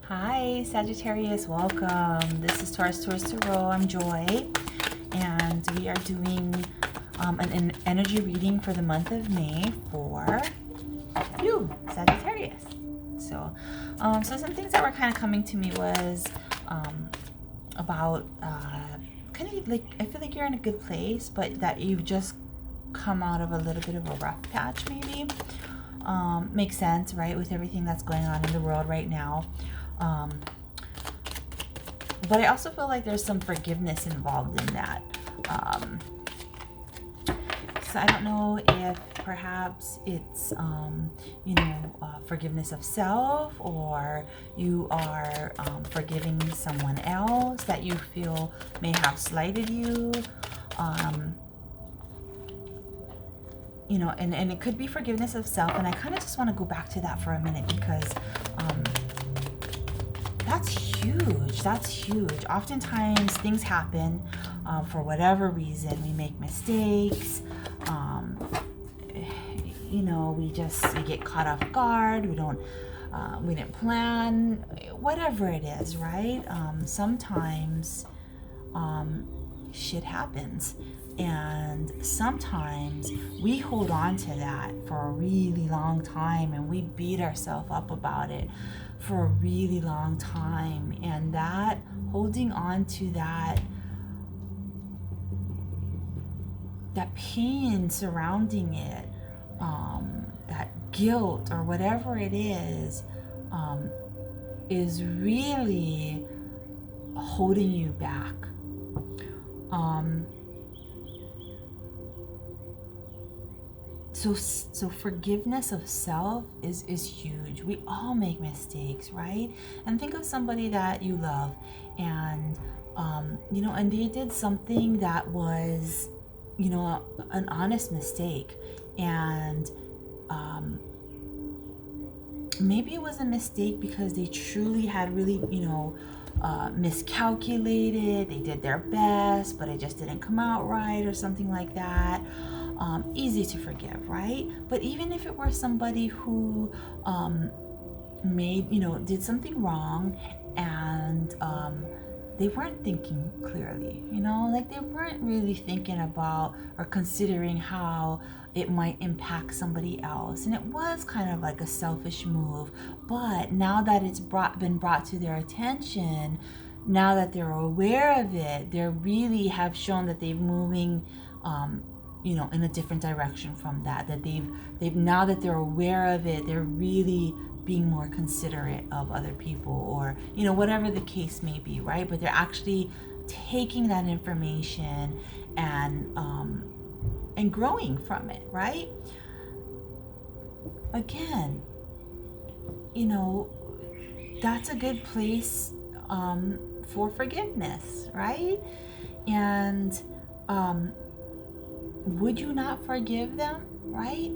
Hi, Sagittarius, welcome. This is Taurus Tarot. I'm Joy, and we are doing an energy reading for the month of May for you, Sagittarius. So some things that were kind of coming to me was about kind of like, I feel like you're in a good place, but that you've just come out of a little bit of a rough patch, maybe. Makes sense, right, with everything that's going on in the world right now. But I also feel like there's some forgiveness involved in that. So I don't know if perhaps it's, forgiveness of self, or you are forgiving someone else that you feel may have slighted you. And it could be forgiveness of self. And I kind of just want to go back to that for a minute, because that's huge. That's huge. Oftentimes things happen for whatever reason. We make mistakes. We get caught off guard. We didn't plan, whatever it is, right? Sometimes shit happens. And sometimes we hold on to that for a really long time, and we beat ourselves up about it for a really long time. And that holding on to that pain surrounding it, that guilt or whatever it is really holding you back. So forgiveness of self is huge. We all make mistakes, right? And think of somebody that you love, and and they did something that was, an honest mistake, and maybe it was a mistake because they truly had really, miscalculated. They did their best, but it just didn't come out right, or something like that. Easy to forgive, right? But even if it were somebody who did something wrong, and they weren't thinking clearly, like they weren't really thinking about or considering how it might impact somebody else, and it was kind of like a selfish move. But now that it's been brought to their attention, now that they're aware of it, they really have shown that they're moving in a different direction from that they've now that they're aware of it, they're really being more considerate of other people, or whatever the case may be, right? But they're actually taking that information and growing from it, right? Again, that's a good place for forgiveness, right? And would you not forgive them, right?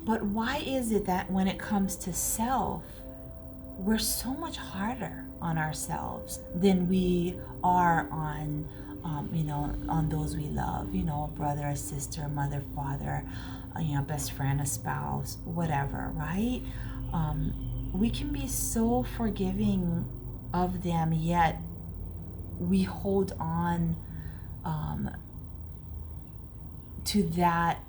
But why is it that when it comes to self, we're so much harder on ourselves than we are on, on those we love, a brother, a sister, a mother, father, a best friend, a spouse, whatever, right? We can be so forgiving of them, yet we hold on to that,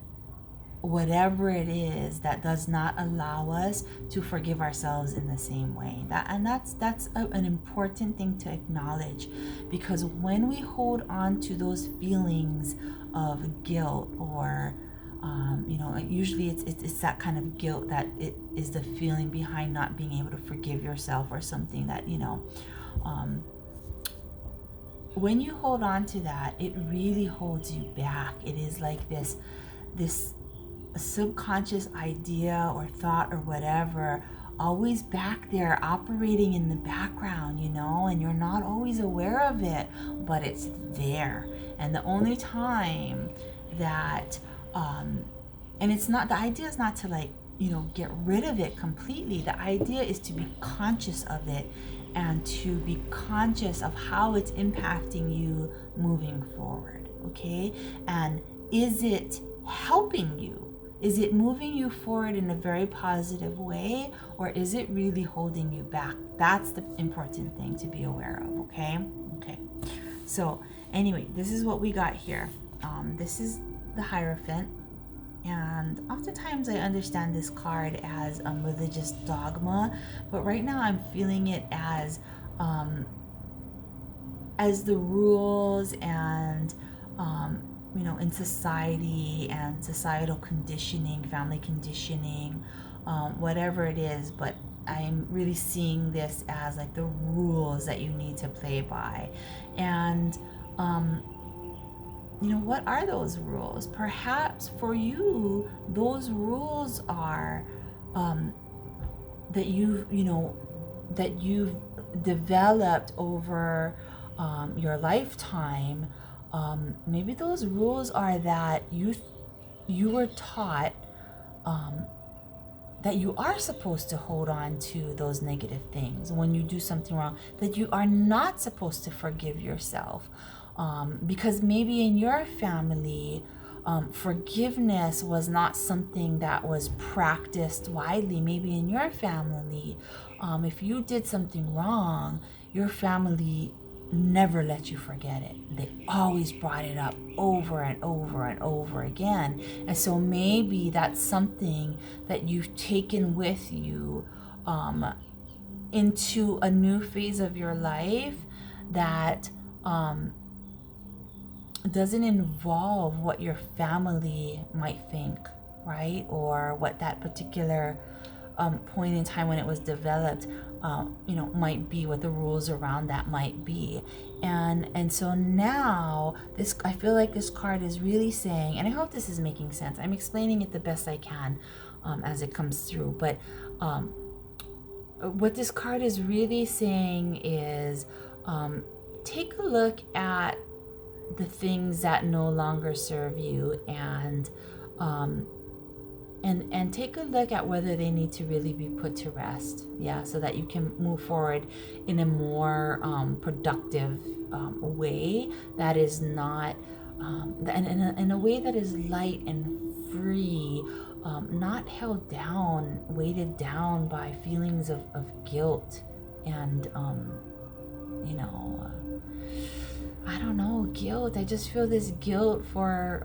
whatever it is, that does not allow us to forgive ourselves in the same way. That's an important thing to acknowledge, because when we hold on to those feelings of guilt, or usually it's that kind of guilt that it is the feeling behind not being able to forgive yourself, or something that when you hold on to that, it really holds you back. It is like this subconscious idea or thought or whatever, always back there operating in the background, and you're not always aware of it, but it's there. And the only time that and it's not, the idea is not to get rid of it completely. The idea is to be conscious of it, and to be conscious of how it's impacting you moving forward, okay? And is it helping you? Is it moving you forward in a very positive way, or is it really holding you back? That's the important thing to be aware of, okay? Okay. So anyway, this is what we got here. This is the Hierophant. And oftentimes I understand this card as a religious dogma, but right now I'm feeling it as the rules and in society and societal conditioning, family conditioning, whatever it is. But I'm really seeing this as like the rules that you need to play by. And what are those rules? Perhaps for you, those rules are that you've developed over your lifetime. Maybe those rules are that you were taught that you are supposed to hold on to those negative things when you do something wrong, that you are not supposed to forgive yourself. Because maybe in your family, forgiveness was not something that was practiced widely. Maybe in your family, if you did something wrong, your family never let you forget it. They always brought it up over and over and over again. And so maybe that's something that you've taken with you into a new phase of your life that doesn't involve what your family might think, right? Or what that particular point in time when it was developed might be, what the rules around that might be. And so now I feel like this card is really saying, and I hope this is making sense, I'm explaining it the best I can as it comes through, but what this card is really saying is take a look at the things that no longer serve you, and take a look at whether they need to really be put to rest, so that you can move forward in a more productive way that is not in a way that is light and free, not held down, weighted down by feelings of guilt and I don't know, guilt. I just feel this guilt for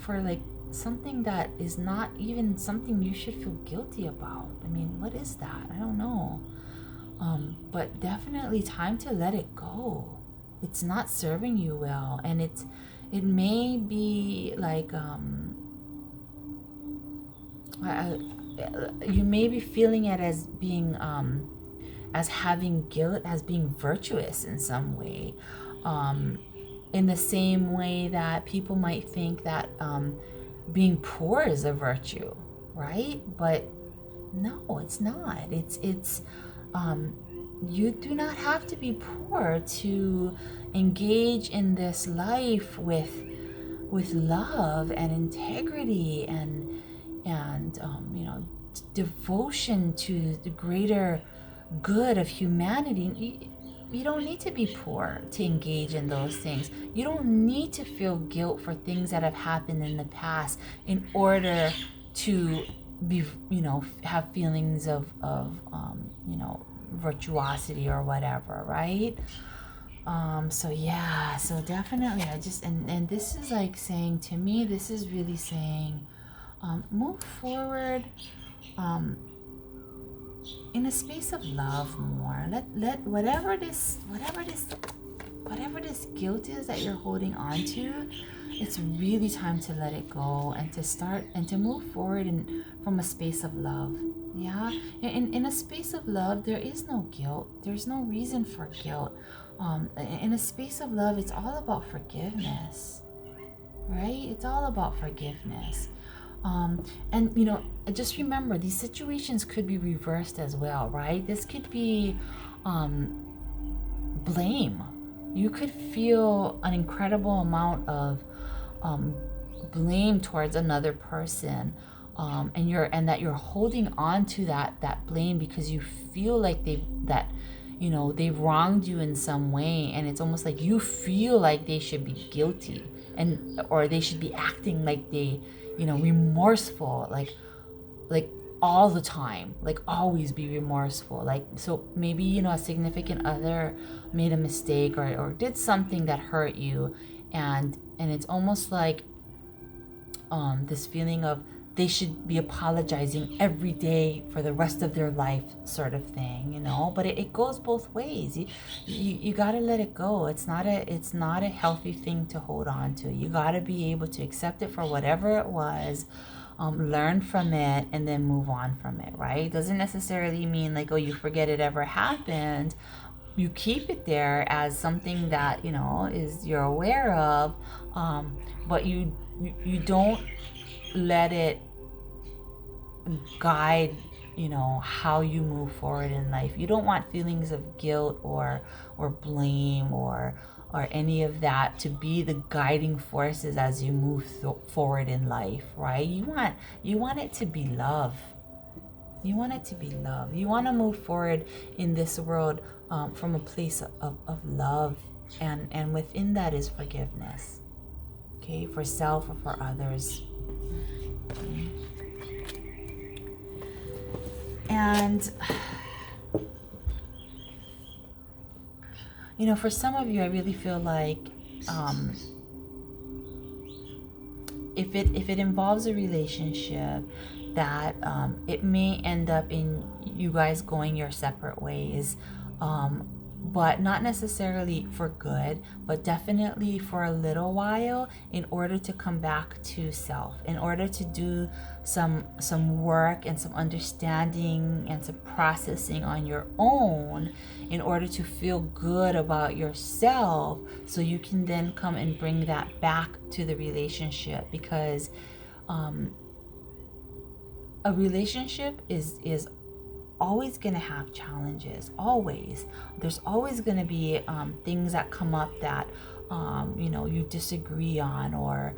like something that is not even something you should feel guilty about. I mean, what is that? I don't know. But definitely time to let it go. It's not serving you well, and it may be like you may be feeling it as being as having guilt, as being virtuous in some way. In the same way that people might think that being poor is a virtue, right? But no, it's not. It's you do not have to be poor to engage in this life with love and integrity and devotion to the greater good of humanity. You don't need to be poor to engage in those things. You don't need to feel guilt for things that have happened in the past in order to be, have feelings of virtuosity or whatever, right? So definitely and this is like saying to me, this is really saying, move forward, in a space of love more. Let whatever this guilt is that you're holding on to, it's really time to let it go and to start and to move forward from a space of love. In a space of love, there is no guilt. There's no reason for guilt. In a space of love, it's all about forgiveness, right? It's all about forgiveness. And just remember, these situations could be reversed as well, right? This could be blame. You could feel an incredible amount of blame towards another person, and that you're holding on to that blame because you feel like they've wronged you in some way, and it's almost like you feel like they should be guilty, and or they should be acting like they, remorseful, like all the time, like always be remorseful. Like, so maybe, a significant other made a mistake or did something that hurt you, and it's almost like this feeling of they should be apologizing every day for the rest of their life, sort of thing, but it goes both ways. You got to let it go. It's not a healthy thing to hold on to. You got to be able to accept it for whatever it was, learn from it, and then move on from it, right? Doesn't necessarily mean like, oh, you forget it ever happened. You keep it there as something that is you're aware of, but you don't let it guide how you move forward in life. You don't want feelings of guilt or blame or any of that to be the guiding forces as you move forward in life, right? You want it to be love. You want it to be love. You want to move forward in this world from a place of love, and within that is forgiveness, okay, for self or for others. Okay. And for some of you, I really feel like if it involves a relationship, that it may end up in you guys going your separate ways, but not necessarily for good, but definitely for a little while, in order to come back to self, in order to do some work and some understanding and some processing on your own, in order to feel good about yourself, so you can then come and bring that back to the relationship. Because a relationship is always going to have challenges. Always. There's always going to be things that come up that you disagree on or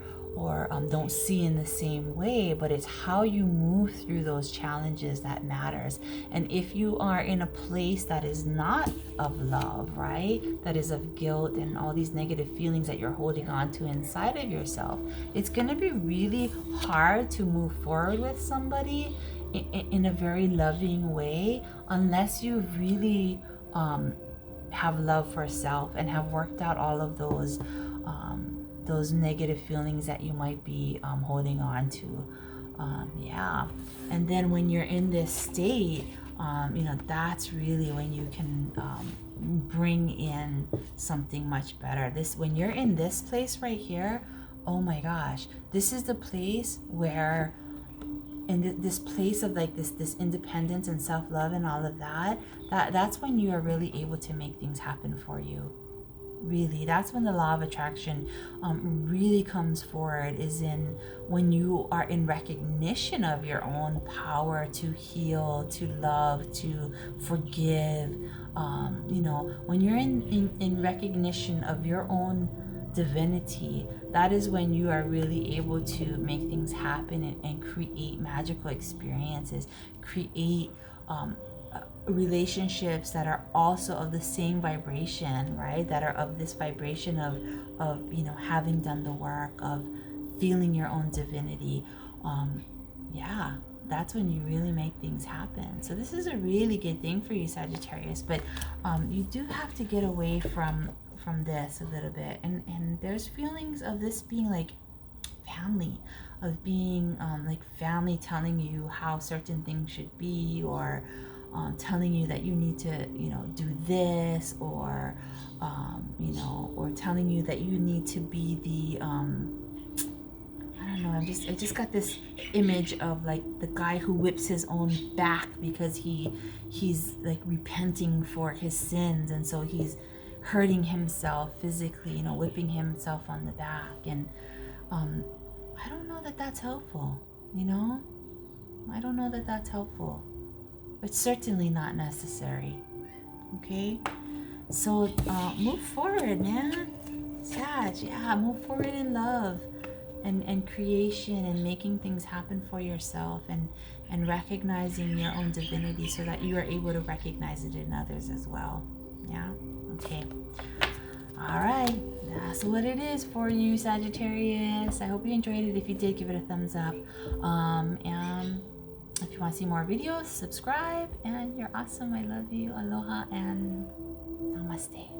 don't see in the same way, but it's how you move through those challenges that matters. And if you are in a place that is not of love, right, that is of guilt and all these negative feelings that you're holding on to inside of yourself, it's going to be really hard to move forward with somebody in a very loving way, unless you really have love for self and have worked out all of those negative feelings that you might be holding on to. And then when you're in this state, that's really when you can bring in something much better. When you're in this place right here, oh my gosh, this is the place where, in this place of like this independence and self-love and all of that's when you are really able to make things happen for you. Really, that's when the law of attraction really comes forward, is in when you are in recognition of your own power to heal, to love, to forgive. When you're in recognition of your own divinity, that is when you are really able to make things happen and create magical experiences, create relationships that are also of the same vibration, right? That are of this vibration of having done the work, of feeling your own divinity. That's when you really make things happen. So this is a really good thing for you, Sagittarius, but you do have to get away from this a little bit, and there's feelings of this being like family, of being like family telling you how certain things should be, or telling you that you need to do this, or or telling you that you need to be the I don't know, I just got this image of like the guy who whips his own back because he's like repenting for his sins, and so he's hurting himself physically, whipping himself on the back. And I don't know that that's helpful. I don't know that that's helpful. It's certainly not necessary. Okay, so move forward, man. Sag, move forward in love and creation, and making things happen for yourself, and recognizing your own divinity, so that you are able to recognize it in others as well. Yeah. Okay. All right, that's what it is for you, Sagittarius. I hope you enjoyed it. If you did, give it a thumbs up. And if you want to see more videos, subscribe. And you're awesome. I love you. Aloha and Namaste.